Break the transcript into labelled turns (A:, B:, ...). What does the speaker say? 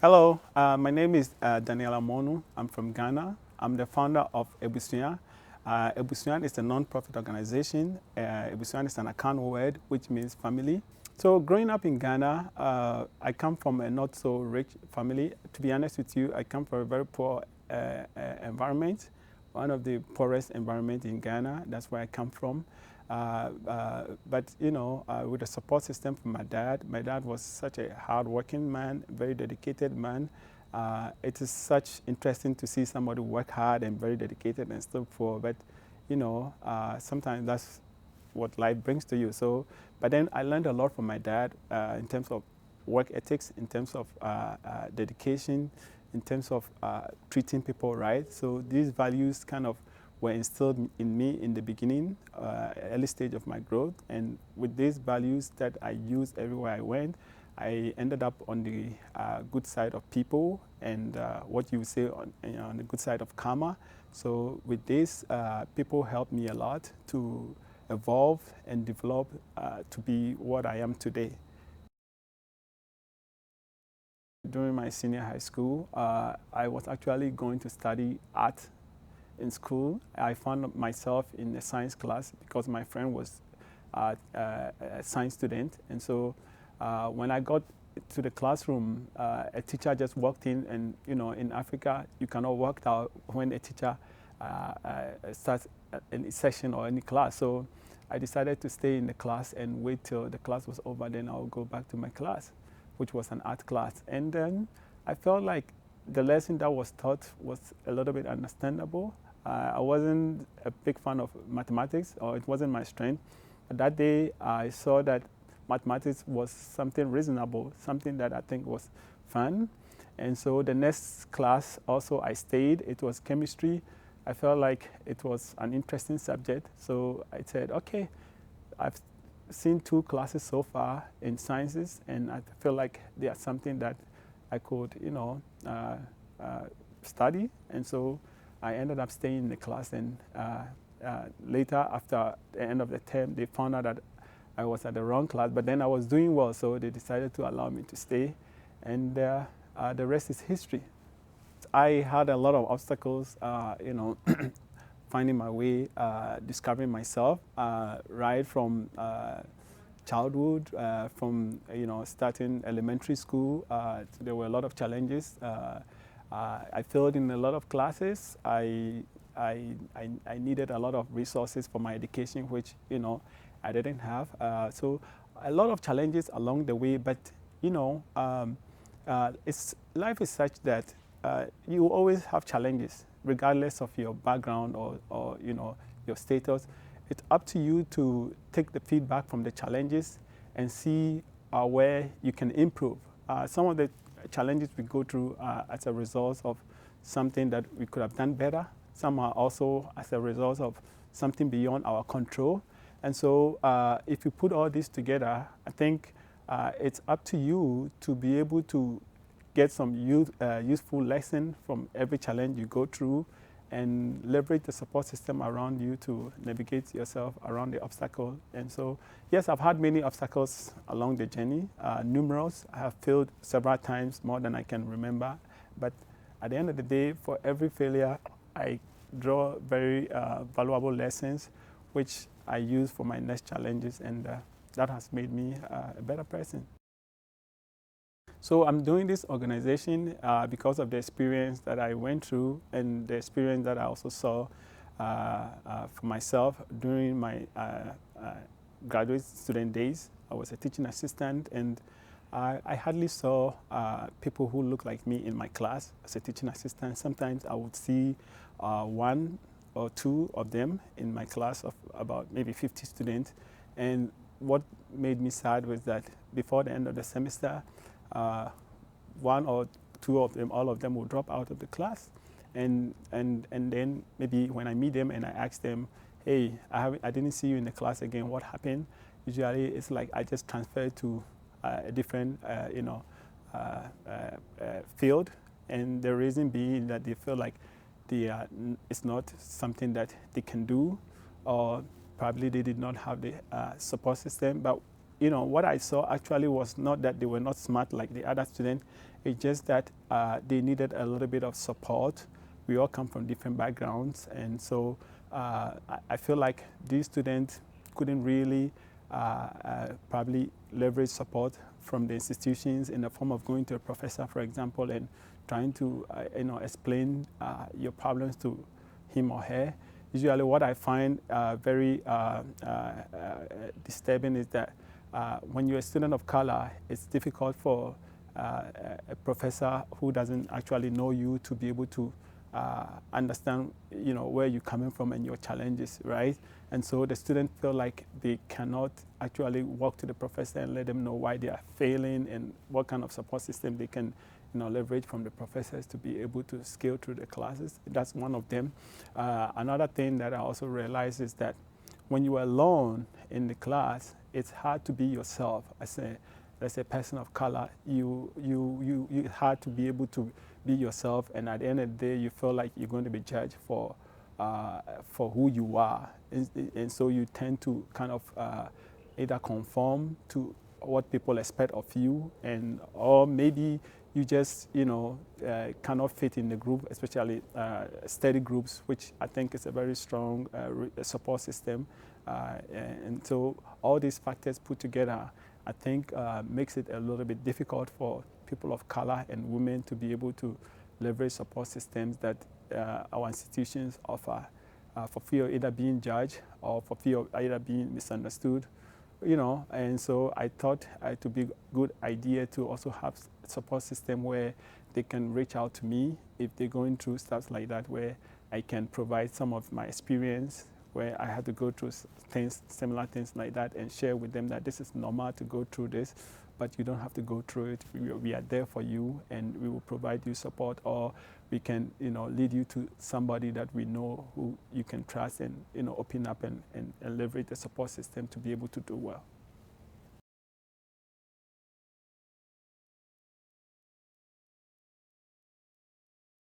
A: Hello, my name is Daniel Amonu. I'm from Ghana. I'm the founder of Ebusua. Ebusua is a non-profit organization. Ebusua is an Akan word which means family. So growing up in Ghana, I come from a not so rich family. To be honest with you, I come from a very poor environment, one of the poorest environment in Ghana. That's where I come from. But with the support system from my dad was such a hardworking man, very dedicated man. It is such interesting to see somebody work hard and very dedicated and still poor. But sometimes that's what life brings to you. So, but then I learned a lot from my dad in terms of work ethics, in terms of dedication, in terms of treating people right. So these values kind of were instilled in me in the beginning, early stage of my growth. And with these values that I used everywhere I went, I ended up on the good side of people and what you would say on the good side of karma. So with this, people helped me a lot to evolve and develop to be what I am today. During my senior high school, I was actually going to study art in school. I found myself in a science class because my friend was a science student. And so when I got to the classroom, a teacher just walked in, and in Africa, you cannot walk out when a teacher starts any session or any class. So I decided to stay in the class and wait till the class was over, then I'll go back to my class, which was an art class. And then I felt like the lesson that was taught was a little bit understandable. I wasn't a big fan of mathematics, or it wasn't my strength. But that day, I saw that mathematics was something reasonable, something that I think was fun. And so the next class also I stayed. It was chemistry. I felt like it was an interesting subject. So I said, okay, I've seen 2 classes so far in sciences, and I feel like they are something that I could, study. And so I ended up staying in the class, and later, after the end of the term, they found out that I was at the wrong class, but then I was doing well, so they decided to allow me to stay, and the rest is history. I had a lot of obstacles, finding my way, discovering myself, right from childhood, from starting elementary school. There were a lot of challenges. I failed in a lot of classes. I needed a lot of resources for my education, which I didn't have. So a lot of challenges along the way. But life is such that you always have challenges, regardless of your background or your status. It's up to you to take the feedback from the challenges and see where you can improve. Some of the challenges we go through are as a result of something that we could have done better. Some are also as a result of something beyond our control. And so if you put all this together, I think it's up to you to be able to get some useful lesson from every challenge you go through, and leverage the support system around you to navigate yourself around the obstacle. And so, yes, I've had many obstacles along the journey, numerous. I have failed several times, more than I can remember. But at the end of the day, for every failure, I draw very valuable lessons, which I use for my next challenges, and that has made me a better person. So I'm doing this organization because of the experience that I went through, and the experience that I also saw for myself during my graduate student days. I was a teaching assistant, and I hardly saw people who look like me in my class as a teaching assistant. Sometimes I would see 1 or 2 of them in my class of about maybe 50 students. And what made me sad was that before the end of the semester, 1 or 2 of them, all of them will drop out of the class. And then maybe when I meet them and I ask them, hey, I didn't see you in the class again, what happened? Usually it's like I just transferred to a different field. And the reason being that they feel like it's not something that they can do, or probably they did not have the support system. But what I saw actually was not that they were not smart like the other students. It's just that they needed a little bit of support. We all come from different backgrounds, and so I feel like these students couldn't really probably leverage support from the institutions in the form of going to a professor, for example, and trying to explain your problems to him or her. Usually what I find very disturbing is that when you're a student of color, it's difficult for a professor who doesn't actually know you to be able to understand, where you're coming from and your challenges, right? And so the students feel like they cannot actually walk to the professor and let them know why they are failing and what kind of support system they can, leverage from the professors to be able to scale through the classes. That's one of them. Another thing that I also realized is that when you are alone in the class, it's hard to be yourself as a person of color. You hard to be able to be yourself, and at the end of the day, you feel like you're going to be judged for who you are, and so you tend to kind of either conform to what people expect of you, or maybe you just cannot fit in the group, especially study groups, which I think is a very strong support system, and so all these factors put together, I think makes it a little bit difficult for people of color and women to be able to leverage support systems that our institutions offer, for fear of either being judged or for fear of either being misunderstood, and so I thought it would be a good idea to also have a support system where they can reach out to me if they're going through stuff like that, where I can provide some of my experience where I had to go through similar things like that, and share with them that this is normal to go through this, but you don't have to go through it. We are there for you, and we will provide you support, or we can, lead you to somebody that we know who you can trust, and, open up and leverage the support system to be able to do well.